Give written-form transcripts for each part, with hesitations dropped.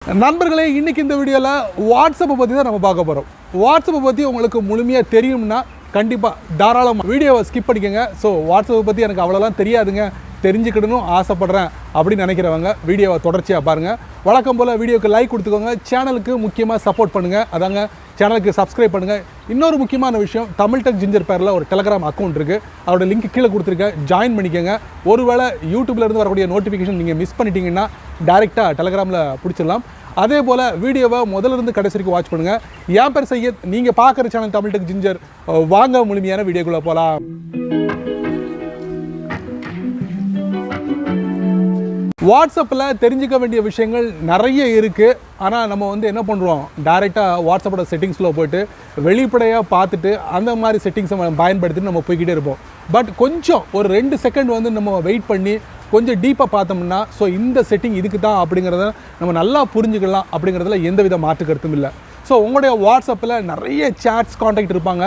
நண்பர்களே, இன்னைக்கு இந்த வீடியோல வாட்ஸ்அப் பத்தி தான் நம்ம பார்க்க போறோம். வாட்ஸ்அப் பத்தி உங்களுக்கு முழுமையா தெரியும்னா கண்டிப்பா தாராளமா வீடியோவை ஸ்கிப் பண்ணிக்கங்க. ஸோ வாட்ஸ்அப் பத்தி எனக்கு அவ்வளோலாம் தெரியாதுங்க, தெரிஞ்சுக்கிடணும் ஆசைப்படுறேன் அப்படின்னு நினைக்கிறவங்க வீடியோவை தொடர்ச்சியாக பாருங்கள். வழக்கம் போல் வீடியோக்கு லைக் கொடுத்துக்கோங்க. சேனலுக்கு முக்கியமாக சப்போர்ட் பண்ணுங்கள். அதாங்க சேனலுக்கு சப்ஸ்கிரைப் பண்ணுங்கள். இன்னொரு முக்கியமான விஷயம், தமிழ் டெக் ஜிஞ்சர் பேரில் ஒரு டெலகிராம் அக்கௌண்ட் இருக்குது. அதோட லிங்க் கீழே கொடுத்துருக்கேன், ஜாயின் பண்ணிக்கோங்க. ஒருவேளை யூடியூப்லேருந்து வரக்கூடிய நோட்டிஃபிகேஷன் நீங்கள் மிஸ் பண்ணிட்டீங்கன்னா டேரெக்டாக டெலகிராமில் பிடிச்சிடலாம். அதே போல் வீடியோவை முதலிருந்து கடைசி வரைக்கும் வாட்ச் பண்ணுங்கள். என் பேர் சையத், நீங்கள் பார்க்குற சேனல் தமிழ் டெக் ஜிஞ்சர். வாங்க முழுமையான வீடியோக்குள்ளே போகலாம். வாட்ஸ்அப்பில் தெரிஞ்சிக்க வேண்டிய விஷயங்கள் நிறைய இருக்குது. ஆனால் நம்ம என்ன பண்ணுறோம், டைரெக்டாக வாட்ஸ்அப்போட செட்டிங்ஸில் போய்ட்டு வெளிப்படையாக பார்த்துட்டு அந்த மாதிரி செட்டிங்ஸை பயன்படுத்திட்டு நம்ம போய்கிட்டே இருப்போம். பட் கொஞ்சம் ஒரு 2 செகண்ட் நம்ம வெயிட் பண்ணி கொஞ்சம் டீப்பாக பார்த்தோம்னா இந்த செட்டிங் இதுக்கு தான் அப்படிங்கிறத நம்ம நல்லா புரிஞ்சுக்கலாம். அப்படிங்கிறதுல எந்தவித மாற்று கருத்தும் இல்லை. ஸோ உங்களுடைய வாட்ஸ்அப்பில் நிறைய சேட்ஸ் காண்டாக்ட் இருப்பாங்க.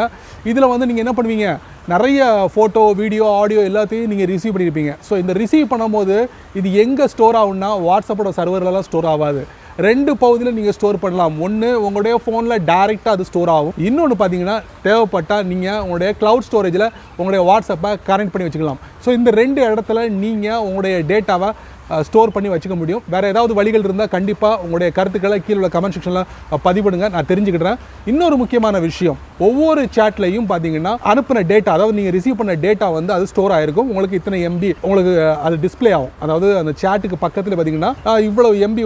இதில் நீங்கள் என்ன பண்ணுவீங்க, நிறைய ஃபோட்டோ, வீடியோ, ஆடியோ எல்லாத்தையும் நீங்கள் ரிசீவ் பண்ணியிருப்பீங்க. ஸோ இந்த ரிசீவ் பண்ணும்போது இது எங்கே ஸ்டோர் ஆகும்னா வாட்ஸ்அப்போட சர்வர்லலாம் ஸ்டோர் ஆகாது. 2 பகுதியில் நீங்கள் ஸ்டோர் பண்ணலாம். ஒன்று உங்களுடைய ஃபோனில் டைரெக்டாக அது ஸ்டோர் ஆகும். இன்னொன்று பார்த்தீங்கன்னா தேவைப்பட்டால் நீங்கள் உங்களுடைய க்ளவுட் ஸ்டோரேஜில் உங்களுடைய வாட்ஸ்அப்பை கனெக்ட் பண்ணி வச்சுக்கலாம். ஸோ இந்த 2 இடத்துல நீங்கள் உங்களுடைய டேட்டாவை ஸ்டோர் பண்ணி வச்சுக்க முடியும். வேறு ஏதாவது வழிகள் இருந்தால் கண்டிப்பாக உங்களுடைய கருத்துக்களை கீழே உள்ள கமெண்ட் செக்ஷனில் பதிவிடுங்க, நான் தெரிஞ்சுக்கிட்டேன். இன்னொரு முக்கியமான விஷயம், ஒவ்வொரு சேட்லையும் பார்த்தீங்கன்னா அனுப்பின டேட்டா, அதாவது நீங்கள் ரிசீவ் பண்ண டேட்டா அது ஸ்டோர் ஆகிருக்கும். உங்களுக்கு இத்தனை MB உங்களுக்கு அது டிஸ்பிளே ஆகும். அதாவது அந்த சேட்டுக்கு பக்கத்தில் பார்த்தீங்கன்னா இவ்வளவு MB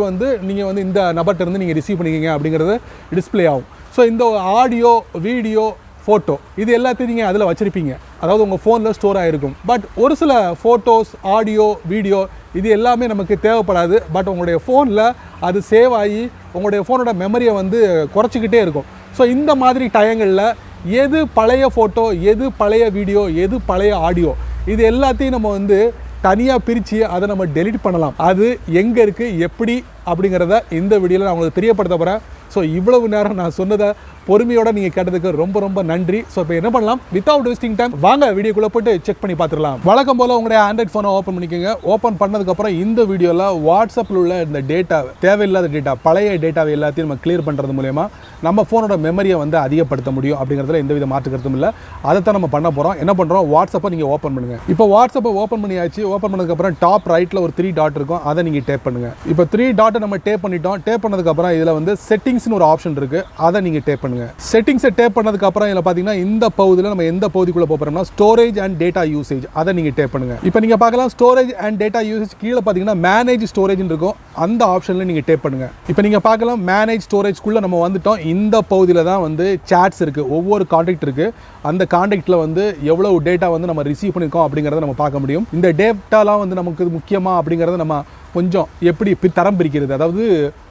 நீங்கள் இந்த நபர்கிட்ட இருந்து நீங்கள் ரிசீவ் பண்ணிக்கிங்க அப்படிங்கிறது டிஸ்பிளே ஆகும். ஸோ இந்த ஆடியோ, வீடியோ, ஃபோட்டோ இது எல்லாத்தையும் நீங்கள் அதில் வச்சுருப்பீங்க, அதாவது உங்கள் ஃபோனில் ஸ்டோர் ஆகிருக்கும். பட் ஒரு சில ஃபோட்டோஸ், ஆடியோ, வீடியோ இது எல்லாமே நமக்கு தேவைப்படாது. பட் உங்களுடைய ஃபோனில் அது சேவ் ஆகி உங்களுடைய ஃபோனோட மெமரியை குறைச்சிக்கிட்டே இருக்கும். ஸோ இந்த மாதிரி டயங்களில் எது பழைய ஃபோட்டோ, எது பழைய வீடியோ, எது பழைய ஆடியோ இது எல்லாத்தையும் நம்ம தனியாக பிரித்து அதை நம்ம டெலிட் பண்ணலாம். அது எங்கே இருக்குது, எப்படி அப்படிங்கிறத இந்த வீடியோவில் நான் உங்களுக்கு தெரியப்படுத்த போகிறேன். ஸோ இவ்வளவு நேரம் நான் சொன்னதை பொறுமையோடு நீங்கள் கேட்டதுக்கு ரொம்ப ரொம்ப நன்றி. ஸோ இப்போ என்ன பண்ணலாம், வித்தவுட் வேஸ்டிங் டைம் வாங்க வீடியோக்குள்ளே போய்ட்டு செக் பண்ணி பார்த்துடலாம். வழக்கம் போல் உங்களுடைய ஆண்ட்ராய்ட் ஃபோனை ஓப்பன் பண்ணிக்கோங்க. ஓப்பன் பண்ணதுக்கப்புறம் இந்த வீடியோவில் வாட்ஸ்அப்பில் உள்ள இந்த டேட்டா, தேவையில்லாத டேட்டா, பழைய டேட்டாவை எல்லாத்தையும் நம்ம கிளியர் பண்ணுறது மூலமா நம்ம ஃபோனோட மெமரியை அதிகப்படுத்த முடியும். அப்படிங்கிறதுல எந்தவித மாற்று கருத்தும் இல்லை. அதை தான் நம்ம பண்ண போகிறோம். என்ன பண்ணுறோம், வாட்ஸ்அப்பை நீங்கள் ஓப்பன் பண்ணுங்கள். இப்போ வாட்ஸ்அப்பை ஓப்பன் பண்ணியாச்சு. ஓப்பன் பண்ணதுக்கப்புறம் டாப் ரைட்டில் ஒரு 3 டாட் இருக்கும், அதை நீங்கள் டேப் பண்ணுங்கள். இப்போ 3 டாட்டை நம்ம டேப் பண்ணிட்டோம். டேப் பண்ணதுக்கப்புறம் இதில் செட்டிங்ஸ்னு ஒரு ஆப்ஷன் இருக்குது, அதை நீங்கள் டேப் பண்ணுங்கள். செட்டிங்ஸை டேப் பண்ணதுக்கப்புறம் இதில் பார்த்தீங்கன்னா இந்த பகுதியில் நம்ம எந்த பகுதிக்குள்ளே போகிறோம்னா ஸ்டோரேஜ் அண்ட் டேட்டா யூசேஜ், அதை நீங்கள் டேப் பண்ணுங்கள். இப்போ நீங்கள் பார்க்கலாம் ஸ்டோரேஜ் அண்ட் டேட்டா யூசேஜ் கீழே பார்த்தீங்கன்னா மேனேஜ் ஸ்டோரேஜ்னு இருக்கும், அந்த ஆப்ஷனில் நீங்கள் டேப் பண்ணுங்கள். இப்போ நீங்கள் பார்க்கலாம் மேனேஜ் ஸ்டோரேஜ்குள்ளே நம்ம வந்துட்டோம். இந்த பகுதியில் தான் சேட்ஸ் இருக்குது, ஒவ்வொரு காண்டாக்ட் இருக்குது. அந்த காண்டாக்டில் எவ்வளவு டேட்டா நம்ம ரிசீவ் பண்ணியிருக்கோம் அப்படிங்கிறத நம்ம பார்க்க முடியும். இந்த டேட்டாலாம் நமக்கு முக்கியமாக அப்படிங்கிறத நம்ம கொஞ்சம் எப்படி தரம் பிரிக்கிறது, அதாவது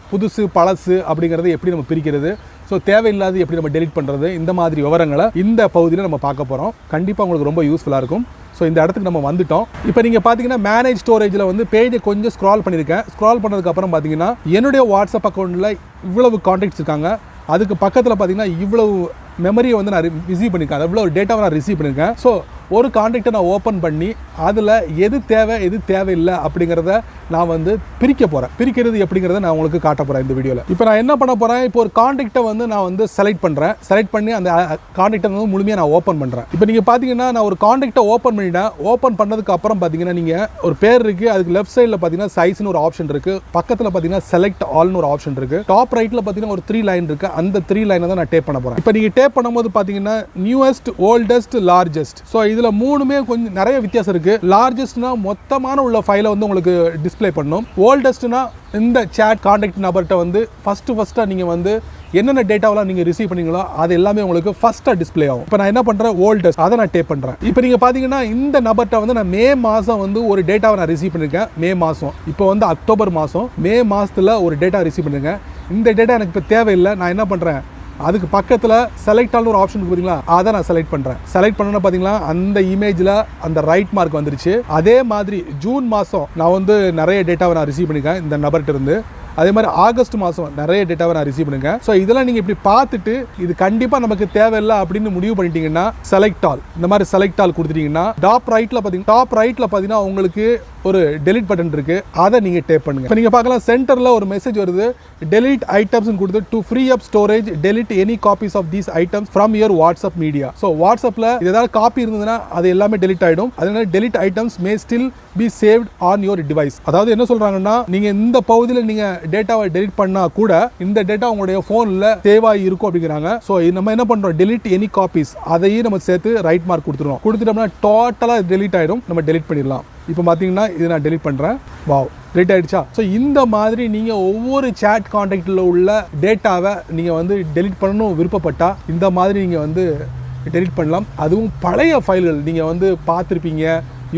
புதுசு பழசு அப்படிங்கிறது எப்படி நம்ம பிரிக்கிறது, ஸோ தேவையில்லாது எப்படி நம்ம டெலிட் பண்ணுறது, இந்த மாதிரி விவரங்களை இந்த பகுதியில் நம்ம பார்க்க போகிறோம். கண்டிப்பாக உங்களுக்கு ரொம்ப யூஸ்ஃபுல்லாக இருக்கும். ஸோ இந்த இடத்துக்கு நம்ம வந்துட்டோம். இப்போ நீங்கள் பார்த்தீங்கன்னா மேனேஜ் ஸ்டோரேஜில் பேஜை கொஞ்சம் ஸ்க்ரால் பண்ணியிருக்கேன். ஸ்க்ரால் பண்ணதுக்கப்புறம் பார்த்தீங்கன்னா என்னுடைய வாட்ஸ்அப் அக்கௌண்ட்டில் இவ்வளவு காண்டாக்ட்ஸ் இருக்காங்க. அதுக்கு பக்கத்தில் பார்த்தீங்கன்னா இவ்வளவு மெமரியை நான் ரிசீவ் பண்ணியிருக்கேன், அது இவ்வளோ டேட்டாவை நான் ரிசீவ் பண்ணியிருக்கேன். ஸோ ஒரு காண்டாக்டை நான் ஓப்பன் பண்ணி அதில் எது தேவை எது தேவையில்லை அப்படிங்கிறத நான் பிரிக்க போகிறேன். பிரிக்கிறது எப்படிங்கிறத நான் உங்களுக்கு காட்ட போகிறேன் இந்த வீடியோவில். இப்போ நான் என்ன பண்ண போகிறேன், இப்போ ஒரு காண்டாக்டை நான் செலக்ட் பண்ணுறேன். செலக்ட் பண்ணி அந்த காண்டாக்டை முழுமையாக நான் ஓப்பன் பண்ணுறேன். இப்போ நீங்கள் பார்த்தீங்கன்னா நான் ஒரு காண்டாக்டை ஓப்பன் பண்ணிட்டேன். ஓப்பன் பண்ணதுக்கு அப்புறம் பார்த்தீங்கன்னா நீங்கள் ஒரு பேர் இருக்குது, அதுக்கு லெஃப்ட் சைடில் பார்த்தீங்கன்னா சைஸ்னு ஒரு ஆப்ஷன் இருக்குது. பக்கத்தில் பார்த்தீங்கன்னா செலக்ட் ஆல்னு ஒரு ஆப்ஷன் இருக்குது. டாப் ரைட்டில் பார்த்தீங்கன்னா ஒரு 3 லைன் இருக்குது. அந்த 3 லைனை தான் நான் டேப் பண்ண போகிறேன். இப்போ நீங்கள் டேப் பண்ணும்போது பார்த்தீங்கன்னா நியூவஸ்ட், ஓல்டஸ்ட், லார்ஜஸ்ட். ஸோ இதில் 3மே கொஞ்சம் நிறைய வித்தியாசம் இருக்குது. லார்ஜஸ்ட்னா மொத்தமான உள்ள ஃபைலை உங்களுக்கு டிஸ்பிளே பண்ணும். ஓல்டஸ்ட்னா இந்த சேட் காண்டாக்ட் நபர்கிட்ட ஃபஸ்ட்டாக நீங்கள் என்னென்ன டேட்டாவெல்லாம் நீங்கள் ரிசீவ் பண்ணீங்களோ அது எல்லாமே உங்களுக்கு ஃபஸ்ட்டாக டிஸ்பிளே ஆகும். இப்போ நான் என்ன பண்ணுறேன், ஓல்டஸ்ட், அதை நான் டேப் பண்ணுறேன். இப்போ நீங்கள் பார்த்தீங்கன்னா இந்த நபர்கிட்ட நான் மே மாதம் ஒரு டேட்டாவை நான் ரிசீவ் பண்ணியிருக்கேன். மே மாதம், இப்போ அக்டோபர் மாதம், மே மாதத்தில் ஒரு டேட்டா ரிசீவ் பண்ணியிருக்கேன். இந்த டேட்டா எனக்கு இப்போ தேவையில்லை. நான் என்ன பண்ணுறேன், அதுக்கு பக்கத்தில் செலக்ட் ஆல்னு ஒரு ஆப்ஷன் இருக்குது பார்த்தீங்களா, அதை நான் செலக்ட் பண்ணுறேன். செலக்ட் பண்ணோன்னா பார்த்தீங்களா அந்த இமேஜில் அந்த ரைட் மார்க் வந்துருச்சு. அதே மாதிரி ஜூன் மாதம் நான் நிறைய டேட்டாவை நான் ரிசீவ் பண்ணியிருக்கேன் இந்த நபர்கிட்ட இருந்து. அதே மாதிரி ஆகஸ்ட் மாதம் நிறைய டேட்டாவை நான் ரிசீவ் பண்ணுங்க. ஸோ இதெல்லாம் நீங்கள் இப்படி பார்த்துட்டு இது கண்டிப்பாக நமக்கு தேவையில்லை அப்படின்னு முடிவு பண்ணிட்டீங்கன்னா செலக்ட் ஆல், இந்த மாதிரி செலக்ட் ஆல் கொடுத்துட்டீங்கன்னா டாப் ரைட்டில் பார்த்தீங்கன்னா உங்களுக்கு ஒரு டெலிட் பட்டன் இருக்கு, அதை நீங்க டேப் பண்ணுங்க. இப்போ நீங்க பார்க்கலாம் சென்டர்ல ஒரு மெசேஜ் வருது, delete items கொடுத்து to free up storage delete any copies of these items from your WhatsApp media. So வாட்ஸ்அப்ல ஏதாவது காப்பி இருந்ததுன்னா அது எல்லாமே டெலிட் ஆயிடும். அதனால delete items may still be saved on your device. அதாவது என்ன சொல்றாங்கன்னா நீங்க இந்த பகுதியில் நீங்க டேட்டாவை டெலிட் பண்ணா கூட இந்த டேட்டா உங்களுடைய போன்ல சேவ் ஆகி இருக்கும் அப்படிங்கிறாங்க. ஸோ நம்ம என்ன பண்றோம், delete any copies அதையும் நம்ம சேர்த்து ரைட் மார்க் கொடுத்துருவோம். கொடுத்துட்டோம்னா டோட்டலா டெலிட் ஆயிடும், நம்ம டெலிட் பண்ணிடலாம். இப்போ பார்த்தீங்கன்னா இது நான் டெலிட் பண்ணுறேன். வாவ், டெலிட் ஆகிடுச்சா? ஸோ இந்த மாதிரி நீங்கள் ஒவ்வொரு சேட் கான்டாக்டில் உள்ள டேட்டாவை நீங்கள் வந்து டெலிட் பண்ணணும் விருப்பப்பட்டால் இந்த மாதிரி நீங்கள் வந்து டெலிட் பண்ணலாம். அதுவும் பழைய ஃபைல்கள் நீங்கள் வந்து பார்த்துருப்பீங்க,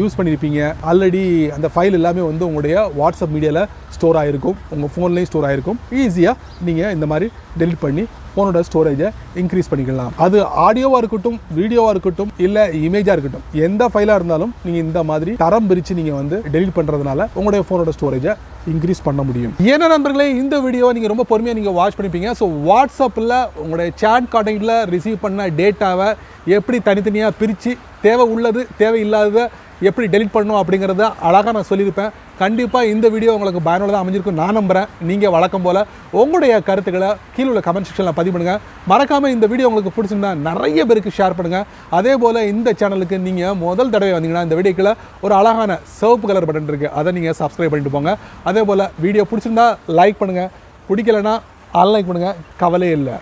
யூஸ் பண்ணியிருப்பீங்க ஆல்ரெடி. அந்த ஃபைல் எல்லாமே வந்து உங்களுடைய வாட்ஸ்அப் மீடியாவில் ஸ்டோர் ஆகிருக்கும், உங்கள் ஃபோன்லேயும் ஸ்டோர் ஆகிருக்கும். ஈஸியாக நீங்கள் இந்த மாதிரி டெலிட் பண்ணி ஃபோனோட ஸ்டோரேஜை இன்க்ரீஸ் பண்ணிக்கலாம். அது ஆடியோவாக இருக்கட்டும், வீடியோவாக இருக்கட்டும், இல்லை இமேஜாக இருக்கட்டும், எந்த ஃபைலாக இருந்தாலும் நீங்கள் இந்த மாதிரி தரம் பிரித்து நீங்கள் வந்து டெலிட் பண்ணுறதுனால உங்களுடைய ஃபோனோட ஸ்டோரேஜை இன்க்ரீஸ் பண்ண முடியும். ஏன்னா நண்பர்களே, இந்த வீடியோவை நீங்கள் ரொம்ப பொறுமையாக நீங்கள் வாட்ச் பண்ணிப்பீங்க. ஸோ வாட்ஸ்அப்பில் உங்களுடைய சேட் கான்டாக்டில் ரிசீவ் பண்ண டேட்டாவை எப்படி தனித்தனியாக பிரித்து தேவை உள்ளது தேவை இல்லாததை எப்படி டெலிட் பண்ணணும் அப்படிங்கிறத அழகாக நான் சொல்லியிருப்பேன். கண்டிப்பாக இந்த வீடியோ உங்களுக்கு பயனுள்ளதாக அமைஞ்சிருக்கும் நான் நம்புகிறேன். நீங்கள் வழக்கம் போல் உங்களுடைய கருத்துக்களை கீழே உள்ள கமெண்ட் செக்ஷனில் பதிவு பண்ணுங்கள். மறக்காமல் இந்த வீடியோ உங்களுக்கு பிடிச்சிருந்தா நிறைய பேருக்கு ஷேர் பண்ணுங்கள். அதே போல் இந்த சேனலுக்கு நீங்கள் முதல் தடவை வந்தீங்கன்னா இந்த வீடியோக்குள்ள ஒரு அழகான சிவப்பு கலர் பட்டன் இருக்குது, அதை நீங்கள் சப்ஸ்கிரைப் பண்ணிட்டு போங்க. அதே போல் வீடியோ பிடிச்சிருந்தா லைக் பண்ணுங்கள், பிடிக்கலைன்னா அன்லைக் பண்ணுங்கள், கவலையே இல்லை.